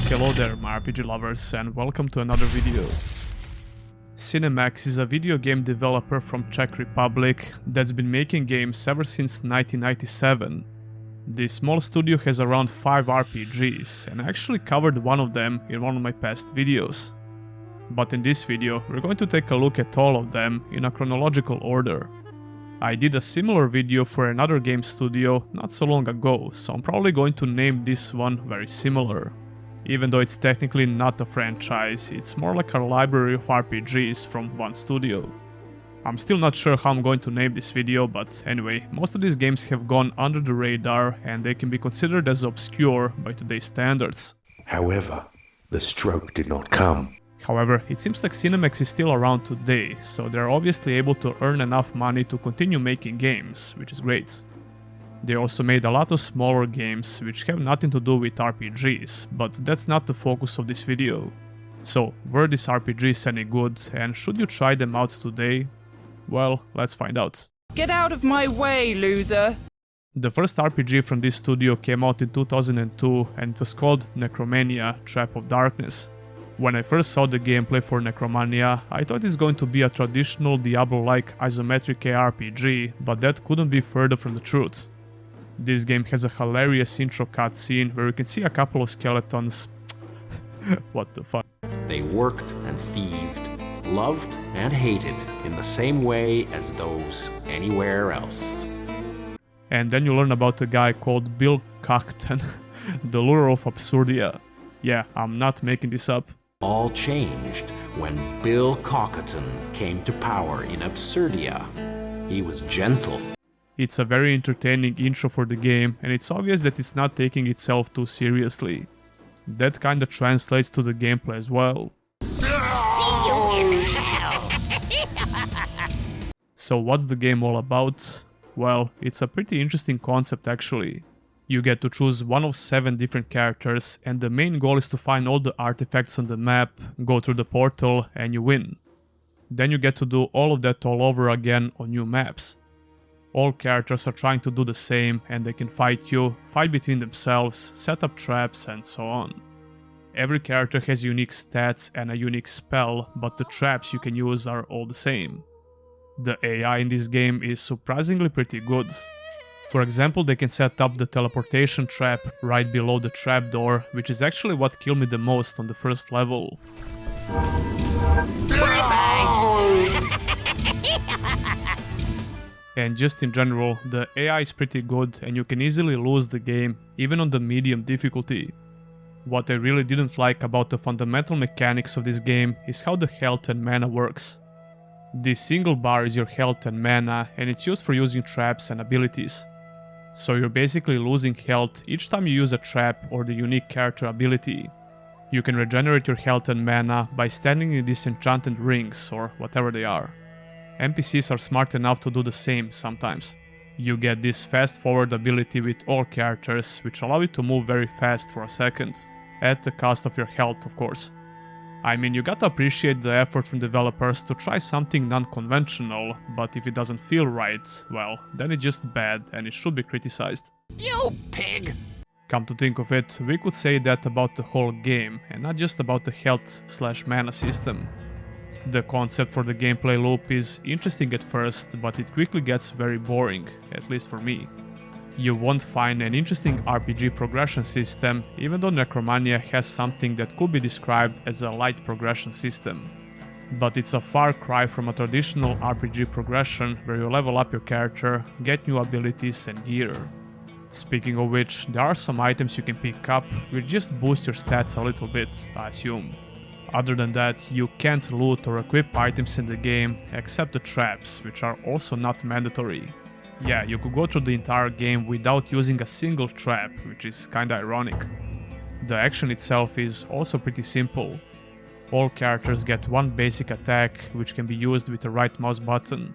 Hello there my RPG lovers and welcome to another video. Cinemax is a video game developer from Czech Republic that's been making games ever since 1997. This small studio has around 5 RPGs and I actually covered one of them in one of my past videos. But in this video we're going to take a look at all of them in a chronological order. I did a similar video for another game studio not so long ago, so I'm probably going to name this one very similar. Even though it's technically not a franchise, it's more like a library of RPGs from one studio. I'm still not sure how I'm going to name this video, but anyway, most of these games have gone under the radar and they can be considered as obscure by today's standards. However, the stroke did not come. However, it seems like Cinemax is still around today, so they're obviously able to earn enough money to continue making games, which is great. They also made a lot of smaller games which have nothing to do with RPGs, but that's not the focus of this video. So, were these RPGs any good and should you try them out today? Well, let's find out. Get out of my way, loser! The first RPG from this studio came out in 2002 and it was called Necromania: Trap of Darkness. When I first saw the gameplay for Necromania, I thought it's going to be a traditional Diablo-like isometric ARPG, but that couldn't be further from the truth. This game has a hilarious intro cutscene where you can see a couple of skeletons. What the fuck? They worked and thieved, loved and hated in the same way as those anywhere else. And then you learn about a guy called Bill Cockton, the lure of Absurdia. Yeah, I'm not making this up. All changed when Bill Cockton came to power in Absurdia. He was gentle. It's a very entertaining intro for the game, and it's obvious that it's not taking itself too seriously. That kinda translates to the gameplay as well. See you in hell! So what's the game all about? Well, it's a pretty interesting concept actually. You get to choose one of 7 different characters, and the main goal is to find all the artifacts on the map, go through the portal, and you win. Then you get to do all of that all over again on new maps. All characters are trying to do the same, and they can fight you, fight between themselves, set up traps, and so on. Every character has unique stats and a unique spell, but the traps you can use are all the same. The AI in this game is surprisingly pretty good. For example, they can set up the teleportation trap right below the trapdoor, which is actually what killed me the most on the first level. And just in general, the AI is pretty good and you can easily lose the game, even on the medium difficulty. What I really didn't like about the fundamental mechanics of this game is how the health and mana works. This single bar is your health and mana, and it's used for using traps and abilities. So you're basically losing health each time you use a trap or the unique character ability. You can regenerate your health and mana by standing in these enchanted rings or whatever they are. NPCs are smart enough to do the same sometimes. You get this fast forward ability with all characters, which allow you to move very fast for a second, at the cost of your health of course. I mean, you gotta appreciate the effort from developers to try something non-conventional, but if it doesn't feel right, well, then it's just bad and it should be criticized. You pig! Come to think of it, we could say that about the whole game, and not just about the health/mana system. The concept for the gameplay loop is interesting at first, but it quickly gets very boring, at least for me. You won't find an interesting RPG progression system, even though Necromania has something that could be described as a light progression system. But it's a far cry from a traditional RPG progression where you level up your character, get new abilities and gear. Speaking of which, there are some items you can pick up which just boost your stats a little bit, I assume. Other than that, you can't loot or equip items in the game except the traps, which are also not mandatory. Yeah, you could go through the entire game without using a single trap, which is kinda ironic. The action itself is also pretty simple. All characters get one basic attack, which can be used with the right mouse button,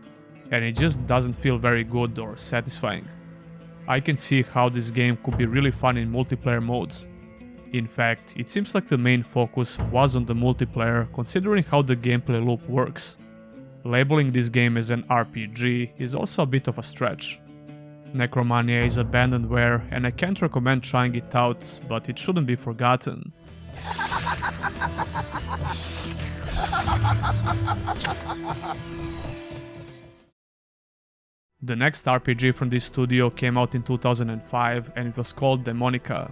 and it just doesn't feel very good or satisfying. I can see how this game could be really fun in multiplayer modes. In fact, it seems like the main focus was on the multiplayer, considering how the gameplay loop works. Labeling this game as an RPG is also a bit of a stretch. Necromania is abandonware and I can't recommend trying it out, but it shouldn't be forgotten. The next RPG from this studio came out in 2005 and it was called Daemonica.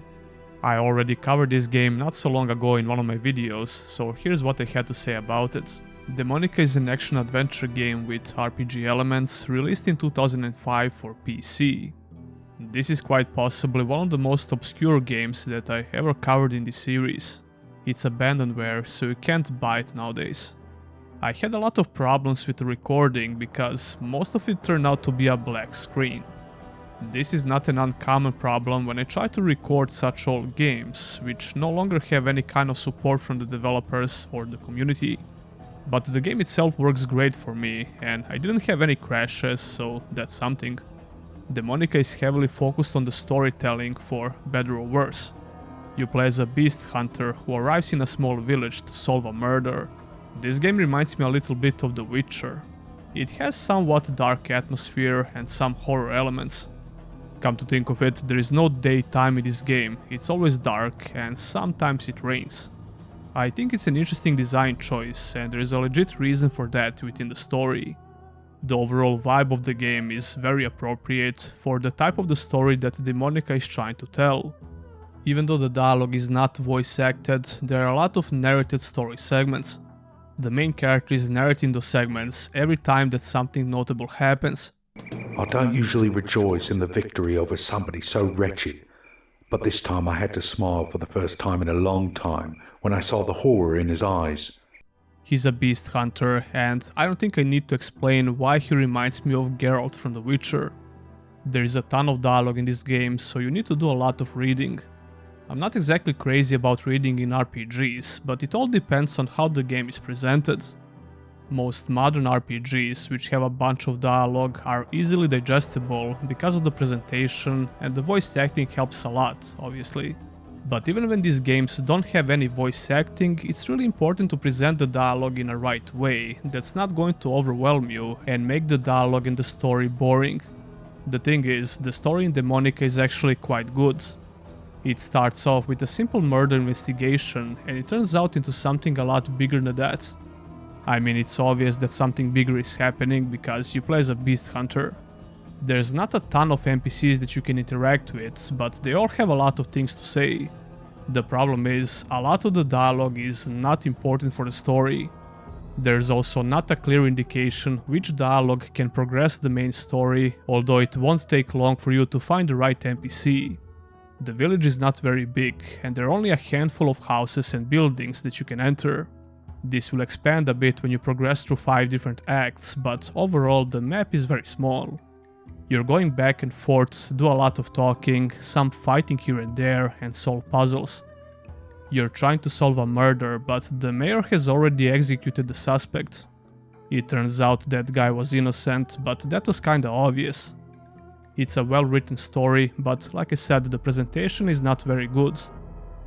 I already covered this game not so long ago in one of my videos, so here's what I had to say about it. Daemonica is an action-adventure game with RPG elements released in 2005 for PC. This is quite possibly one of the most obscure games that I ever covered in this series. It's abandonware, so you can't buy it nowadays. I had a lot of problems with the recording because most of it turned out to be a black screen. This is not an uncommon problem when I try to record such old games, which no longer have any kind of support from the developers or the community. But the game itself works great for me, and I didn't have any crashes, so that's something. Daemonica is heavily focused on the storytelling, for better or worse. You play as a beast hunter who arrives in a small village to solve a murder. This game reminds me a little bit of The Witcher. It has somewhat dark atmosphere and some horror elements. Come to think of it, there is no daytime in this game, it's always dark and sometimes it rains. I think it's an interesting design choice and there is a legit reason for that within the story. The overall vibe of the game is very appropriate for the type of the story that Daemonica is trying to tell. Even though the dialogue is not voice acted, there are a lot of narrated story segments. The main character is narrating those segments every time that something notable happens. I don't usually rejoice in the victory over somebody so wretched, but this time I had to smile for the first time in a long time when I saw the horror in his eyes. He's a beast hunter, and I don't think I need to explain why he reminds me of Geralt from The Witcher. There is a ton of dialogue in this game, so you need to do a lot of reading. I'm not exactly crazy about reading in RPGs, but it all depends on how the game is presented. Most modern RPGs, which have a bunch of dialogue, are easily digestible because of the presentation, and the voice acting helps a lot, obviously. But even when these games don't have any voice acting, it's really important to present the dialogue in a right way that's not going to overwhelm you and make the dialogue and the story boring. The thing is, the story in Daemonica is actually quite good. It starts off with a simple murder investigation and it turns out into something a lot bigger than that. I mean, it's obvious that something bigger is happening because you play as a beast hunter. There's not a ton of NPCs that you can interact with, but they all have a lot of things to say. The problem is, a lot of the dialogue is not important for the story. There's also not a clear indication which dialogue can progress the main story, although it won't take long for you to find the right NPC. The village is not very big, and there are only a handful of houses and buildings that you can enter. This will expand a bit when you progress through 5 different acts, but overall the map is very small. You're going back and forth, do a lot of talking, some fighting here and there, and solve puzzles. You're trying to solve a murder, but the mayor has already executed the suspect. It turns out that guy was innocent, but that was kinda obvious. It's a well-written story, but like I said, the presentation is not very good.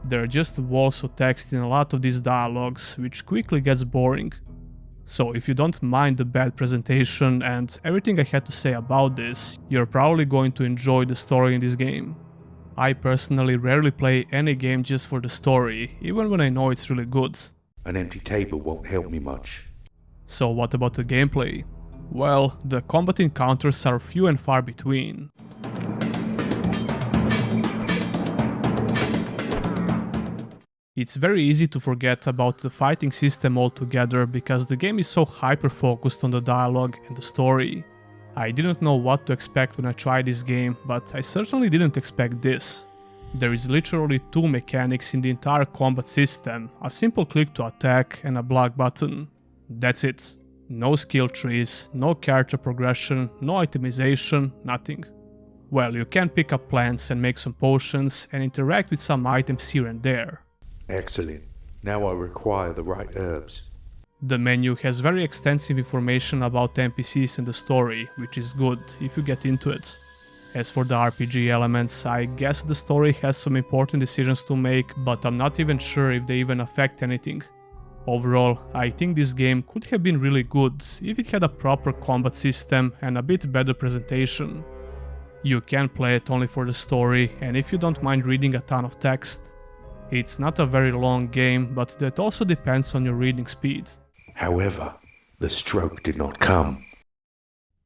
There are just walls of text in a lot of these dialogues, which quickly gets boring. So if you don't mind the bad presentation and everything I had to say about this, you're probably going to enjoy the story in this game. I personally rarely play any game just for the story, even when I know it's really good. An empty table won't help me much. So what about the gameplay? Well, the combat encounters are few and far between. It's very easy to forget about the fighting system altogether because the game is so hyper-focused on the dialogue and the story. I didn't know what to expect when I tried this game, but I certainly didn't expect this. There is literally 2 mechanics in the entire combat system, a simple click to attack and a block button. That's it. No skill trees, no character progression, no itemization, nothing. Well, you can pick up plants and make some potions and interact with some items here and there. Excellent. Now I require the right herbs. The menu has very extensive information about NPCs and the story, which is good if you get into it. As for the RPG elements, I guess the story has some important decisions to make, but I'm not even sure if they even affect anything. Overall, I think this game could have been really good if it had a proper combat system and a bit better presentation. You can play it only for the story and if you don't mind reading a ton of text. It's not a very long game, but that also depends on your reading speed. However, the stroke did not come.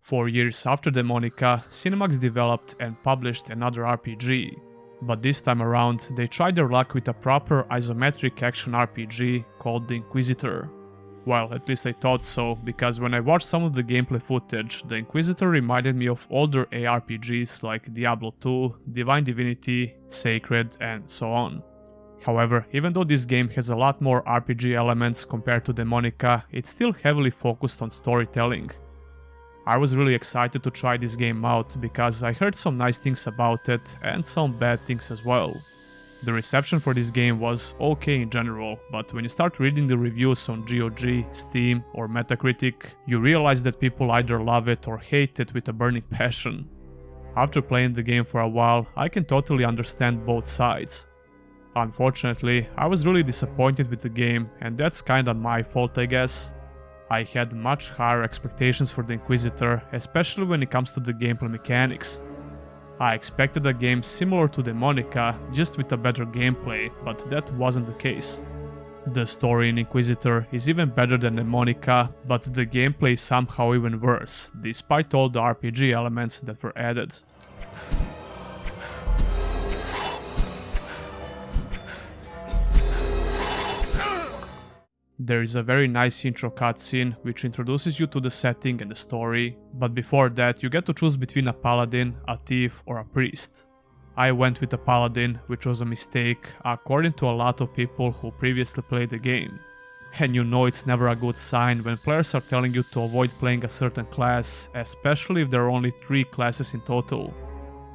4 years after Daemonica, Cinemax developed and published another RPG. But this time around, they tried their luck with a proper isometric action RPG called The Inquisitor. Well, at least I thought so, because when I watched some of the gameplay footage, The Inquisitor reminded me of older ARPGs like Diablo 2, Divine Divinity, Sacred, and so on. However, even though this game has a lot more RPG elements compared to Daemonica, it's still heavily focused on storytelling. I was really excited to try this game out because I heard some nice things about it and some bad things as well. The reception for this game was okay in general, but when you start reading the reviews on GOG, Steam or Metacritic, you realize that people either love it or hate it with a burning passion. After playing the game for a while, I can totally understand both sides. Unfortunately, I was really disappointed with the game, and that's kinda my fault, I guess. I had much higher expectations for the Inquisitor, especially when it comes to the gameplay mechanics. I expected a game similar to Daemonica, just with a better gameplay, but that wasn't the case. The story in Inquisitor is even better than Daemonica, but the gameplay is somehow even worse, despite all the RPG elements that were added. There is a very nice intro cutscene which introduces you to the setting and the story, but before that you get to choose between a paladin, a thief or a priest. I went with a paladin, which was a mistake according to a lot of people who previously played the game. And you know it's never a good sign when players are telling you to avoid playing a certain class, especially if there are only 3 classes in total.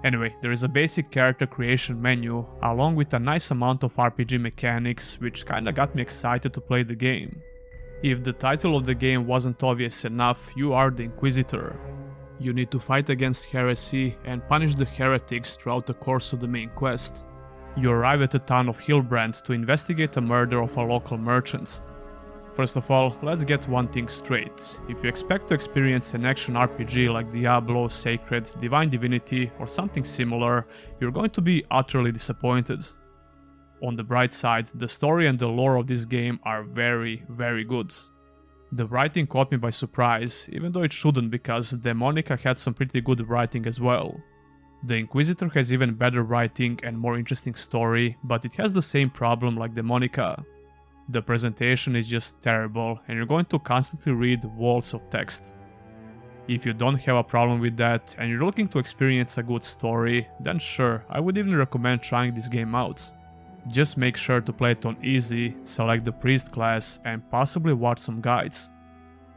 Anyway, there is a basic character creation menu, along with a nice amount of RPG mechanics, which kinda got me excited to play the game. If the title of the game wasn't obvious enough, you are the Inquisitor. You need to fight against heresy and punish the heretics throughout the course of the main quest. You arrive at the town of Hillbrand to investigate the murder of a local merchant. First of all, let's get one thing straight. If you expect to experience an action RPG like Diablo, Sacred, Divine Divinity or something similar, you're going to be utterly disappointed. On the bright side, the story and the lore of this game are very, very good. The writing caught me by surprise, even though it shouldn't because Daemonica had some pretty good writing as well. The Inquisitor has even better writing and more interesting story, but it has the same problem like Daemonica. The presentation is just terrible and you're going to constantly read walls of text. If you don't have a problem with that and you're looking to experience a good story, then sure, I would even recommend trying this game out. Just make sure to play it on easy, select the priest class and possibly watch some guides.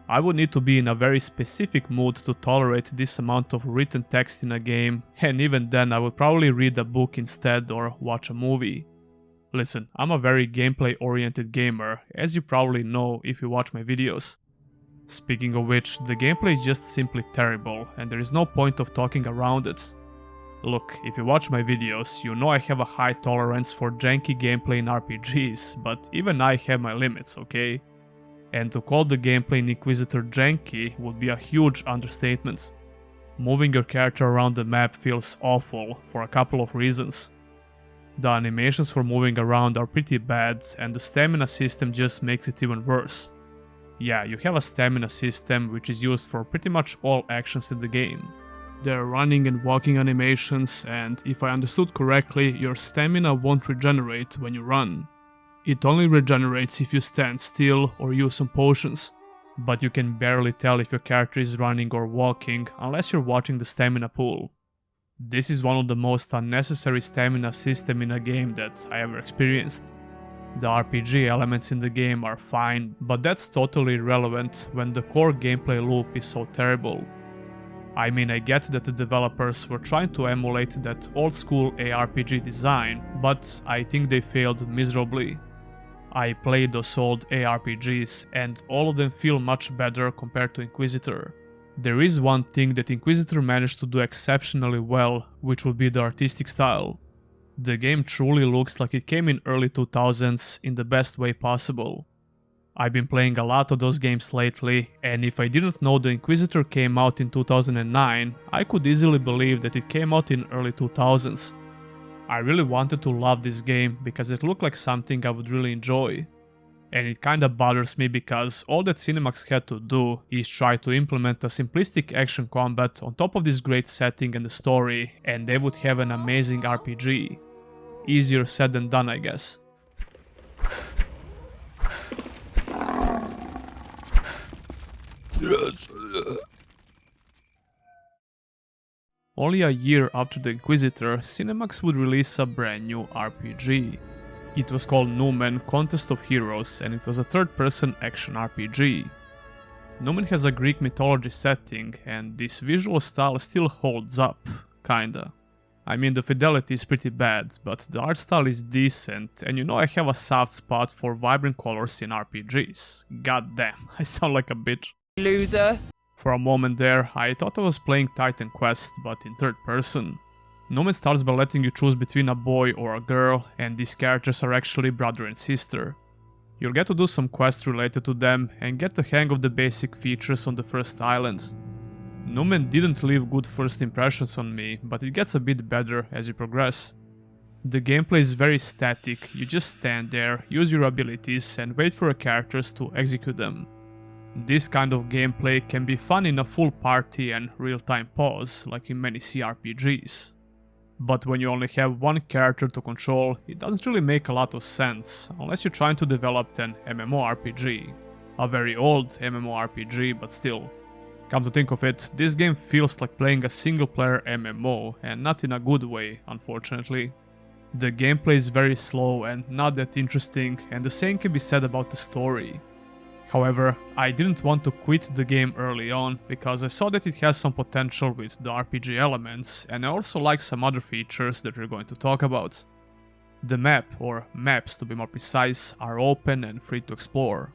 I would need to be in a very specific mood to tolerate this amount of written text in a game, and even then I would probably read a book instead or watch a movie. Listen, I'm a very gameplay-oriented gamer, as you probably know if you watch my videos. Speaking of which, the gameplay is just simply terrible, and there is no point of talking around it. Look, if you watch my videos, you know I have a high tolerance for janky gameplay in RPGs, but even I have my limits, okay? And to call the gameplay in Inquisitor janky would be a huge understatement. Moving your character around the map feels awful for a couple of reasons. The animations for moving around are pretty bad, and the stamina system just makes it even worse. Yeah, you have a stamina system which is used for pretty much all actions in the game. There are running and walking animations, and if I understood correctly, your stamina won't regenerate when you run. It only regenerates if you stand still or use some potions. But you can barely tell if your character is running or walking unless you're watching the stamina pool. This is one of the most unnecessary stamina system in a game that I ever experienced. The RPG elements in the game are fine, but that's totally irrelevant when the core gameplay loop is so terrible. I mean, I get that the developers were trying to emulate that old school ARPG design, but I think they failed miserably. I played those old ARPGs and all of them feel much better compared to Inquisitor. There is one thing that Inquisitor managed to do exceptionally well, which would be the artistic style. The game truly looks like it came in early 2000s in the best way possible. I've been playing a lot of those games lately, and if I didn't know the Inquisitor came out in 2009, I could easily believe that it came out in early 2000s. I really wanted to love this game because it looked like something I would really enjoy. And it kinda bothers me because all that Cinemax had to do is try to implement a simplistic action combat on top of this great setting and the story, and they would have an amazing RPG. Easier said than done, I guess. Only a year after the Inquisitor, Cinemax would release a brand new RPG. It was called Numen Contest of Heroes, and it was a third-person action RPG. Numen has a Greek mythology setting, and this visual style still holds up, kinda. I mean, the fidelity is pretty bad, but the art style is decent, and you know I have a soft spot for vibrant colors in RPGs. God damn, I sound like a bitch. Loser. For a moment there, I thought I was playing Titan Quest, but in third person. Numen starts by letting you choose between a boy or a girl, and these characters are actually brother and sister. You'll get to do some quests related to them, and get the hang of the basic features on the first islands. Numen didn't leave good first impressions on me, but it gets a bit better as you progress. The gameplay is very static, you just stand there, use your abilities, and wait for your characters to execute them. This kind of gameplay can be fun in a full party and real-time pause, like in many CRPGs. But when you only have one character to control, it doesn't really make a lot of sense, unless you're trying to develop an MMORPG. A very old MMORPG, but still. Come to think of it, this game feels like playing a single-player MMO, and not in a good way, unfortunately. The gameplay is very slow and not that interesting, and the same can be said about the story. However, I didn't want to quit the game early on, because I saw that it has some potential with the RPG elements, and I also like some other features that we're going to talk about. The map, or maps to be more precise, are open and free to explore.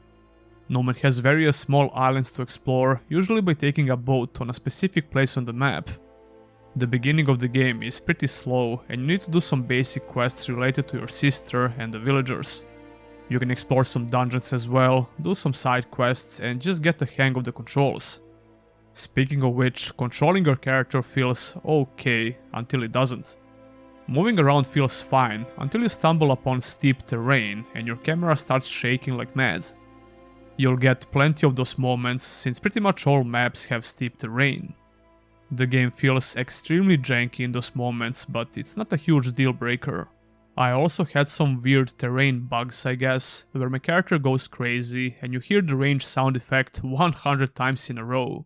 Numen has various small islands to explore, usually by taking a boat on a specific place on the map. The beginning of the game is pretty slow, and you need to do some basic quests related to your sister and the villagers. You can explore some dungeons as well, do some side quests, and just get the hang of the controls. Speaking of which, controlling your character feels okay until it doesn't. Moving around feels fine until you stumble upon steep terrain and your camera starts shaking like mad. You'll get plenty of those moments since pretty much all maps have steep terrain. The game feels extremely janky in those moments, but it's not a huge deal breaker. I also had some weird terrain bugs, I guess, where my character goes crazy and you hear the range sound effect 100 times in a row.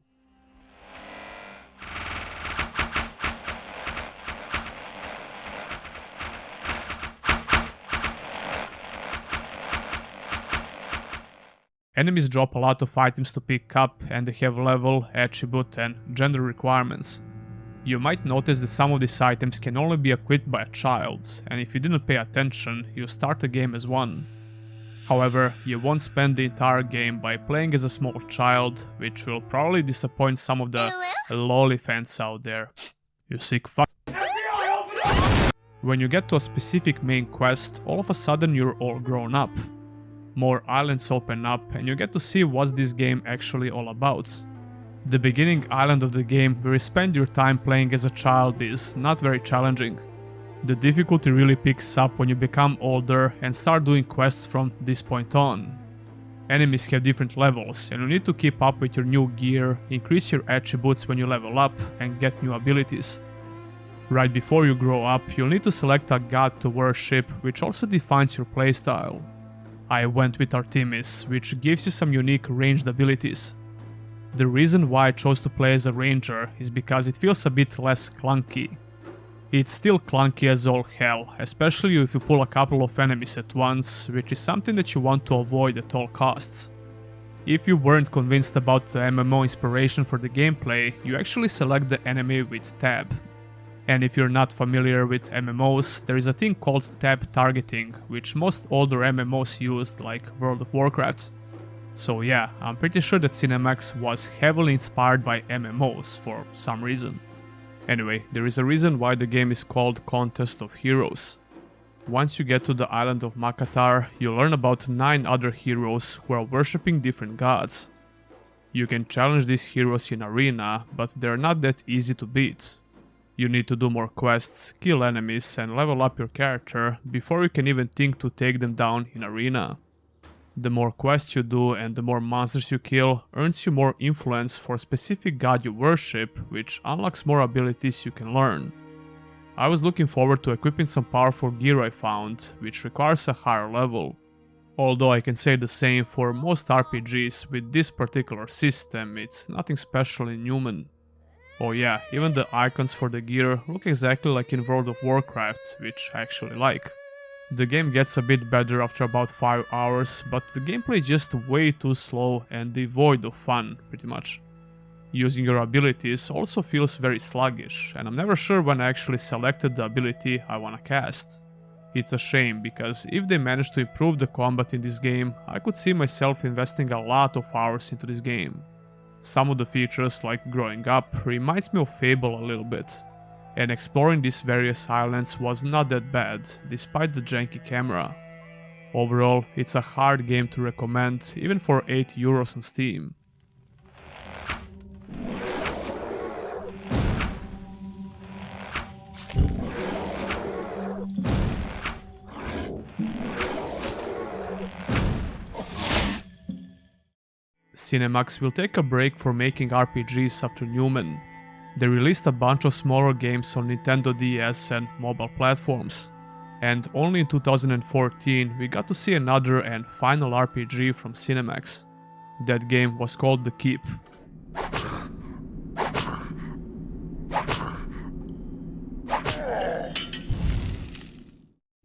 Enemies drop a lot of items to pick up, and they have level, attribute and gender requirements. You might notice that some of these items can only be equipped by a child, and if you didn't pay attention, you start the game as one. However, you won't spend the entire game by playing as a small child, which will probably disappoint some of the lolly fans out there. You sick fuck. When you get to a specific main quest, all of a sudden you're all grown up. More islands open up, and you get to see what's this game actually all about. The beginning island of the game, where you spend your time playing as a child, is not very challenging. The difficulty really picks up when you become older and start doing quests from this point on. Enemies have different levels, and you need to keep up with your new gear, increase your attributes when you level up, and get new abilities. Right before you grow up, you'll need to select a god to worship, which also defines your playstyle. I went with Artemis, which gives you some unique ranged abilities. The reason why I chose to play as a ranger is because it feels a bit less clunky. It's still clunky as all hell, especially if you pull a couple of enemies at once, which is something that you want to avoid at all costs. If you weren't convinced about the MMO inspiration for the gameplay, you actually select the enemy with tab. And if you're not familiar with MMOs, there is a thing called tab targeting, which most older MMOs used, like World of Warcraft. So yeah, I'm pretty sure that Cinemax was heavily inspired by MMOs for some reason. Anyway, there is a reason why the game is called Contest of Heroes. Once you get to the island of Makatar, you learn about 9 other heroes who are worshipping different gods. You can challenge these heroes in arena, but they're not that easy to beat. You need to do more quests, kill enemies and level up your character before you can even think to take them down in arena. The more quests you do and the more monsters you kill earns you more influence for a specific god you worship, which unlocks more abilities you can learn. I was looking forward to equipping some powerful gear I found, which requires a higher level. Although I can say the same for most RPGs with this particular system, it's nothing special in Numen. Oh yeah, even the icons for the gear look exactly like in World of Warcraft, which I actually like. The game gets a bit better after about 5 hours, but the gameplay is just way too slow and devoid of fun, pretty much. Using your abilities also feels very sluggish, and I'm never sure when I actually selected the ability I wanna cast. It's a shame, because if they managed to improve the combat in this game, I could see myself investing a lot of hours into this game. Some of the features, like growing up, reminds me of Fable a little bit. And exploring these various islands was not that bad, despite the janky camera. Overall, it's a hard game to recommend, even for €8 on Steam. Cinemax will take a break for making RPGs after Numen. They released a bunch of smaller games on Nintendo DS and mobile platforms. And only in 2014 we got to see another and final RPG from Cinemax. That game was called The Keep.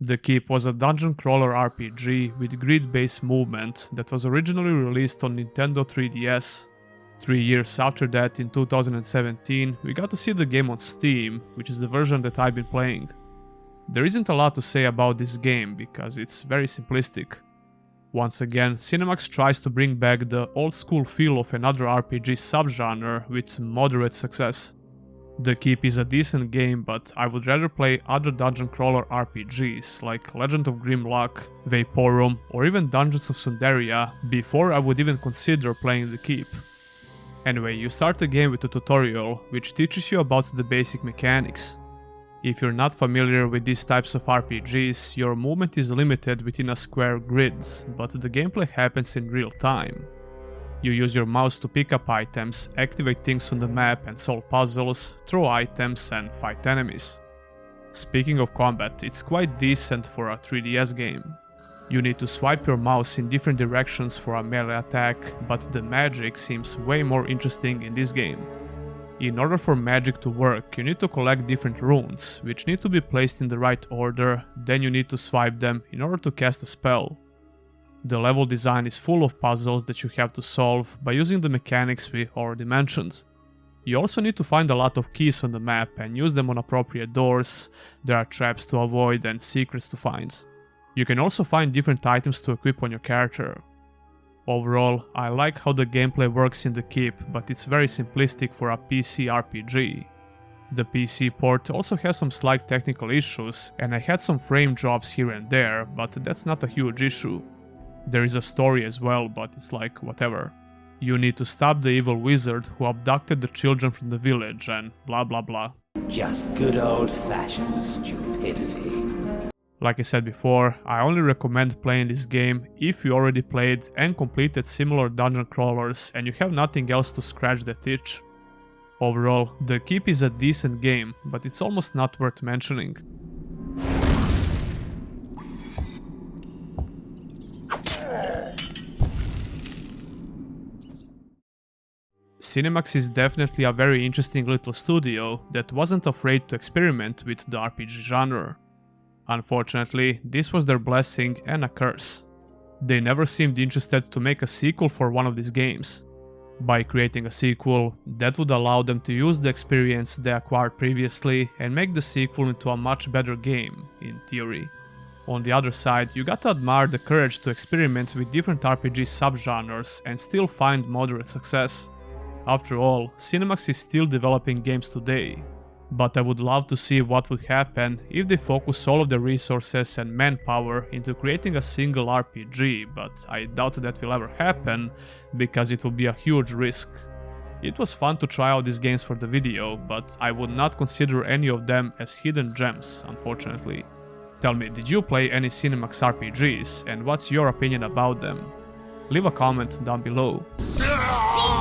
The Keep was a dungeon crawler RPG with grid-based movement that was originally released on Nintendo 3DS. 3 years after that, in 2017, we got to see the game on Steam, which is the version that I've been playing. There isn't a lot to say about this game, because it's very simplistic. Once again, Cinemax tries to bring back the old-school feel of another RPG subgenre with moderate success. The Keep is a decent game, but I would rather play other dungeon crawler RPGs like Legend of Grimlock, Vaporum, or even Dungeons of Sundaria before I would even consider playing The Keep. Anyway, you start the game with a tutorial, which teaches you about the basic mechanics. If you're not familiar with these types of RPGs, your movement is limited within a square grid, but the gameplay happens in real time. You use your mouse to pick up items, activate things on the map and solve puzzles, throw items and fight enemies. Speaking of combat, it's quite decent for a 3DS game. You need to swipe your mouse in different directions for a melee attack, but the magic seems way more interesting in this game. In order for magic to work, you need to collect different runes, which need to be placed in the right order, then you need to swipe them in order to cast a spell. The level design is full of puzzles that you have to solve by using the mechanics we already mentioned. You also need to find a lot of keys on the map and use them on appropriate doors, there are traps to avoid and secrets to find. You can also find different items to equip on your character. Overall, I like how the gameplay works in The Keep, but it's very simplistic for a PC RPG. The PC port also has some slight technical issues, and I had some frame drops here and there, but that's not a huge issue. There is a story as well, but it's like whatever. You need to stop the evil wizard who abducted the children from the village and blah blah blah. Just good old-fashioned stupidity. Like I said before, I only recommend playing this game if you already played and completed similar dungeon crawlers and you have nothing else to scratch that itch. Overall, The Keep is a decent game, but it's almost not worth mentioning. Cinemax is definitely a very interesting little studio that wasn't afraid to experiment with the RPG genre. Unfortunately, this was their blessing and a curse. They never seemed interested to make a sequel for one of these games. By creating a sequel, that would allow them to use the experience they acquired previously and make the sequel into a much better game, in theory. On the other side, you gotta admire the courage to experiment with different RPG subgenres and still find moderate success. After all, Cinemax is still developing games today. But I would love to see what would happen if they focus all of their resources and manpower into creating a single RPG, but I doubt that will ever happen because it will be a huge risk. It was fun to try out these games for the video, but I would not consider any of them as hidden gems, unfortunately. Tell me, did you play any Cinemax RPGs, and what's your opinion about them? Leave a comment down below. See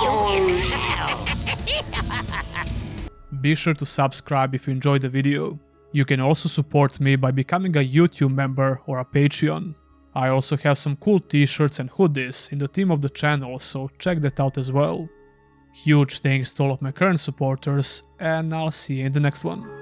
you in hell! Be sure to subscribe if you enjoyed the video. You can also support me by becoming a YouTube member or a Patreon. I also have some cool t-shirts and hoodies in the theme of the channel, so check that out as well. Huge thanks to all of my current supporters, and I'll see you in the next one.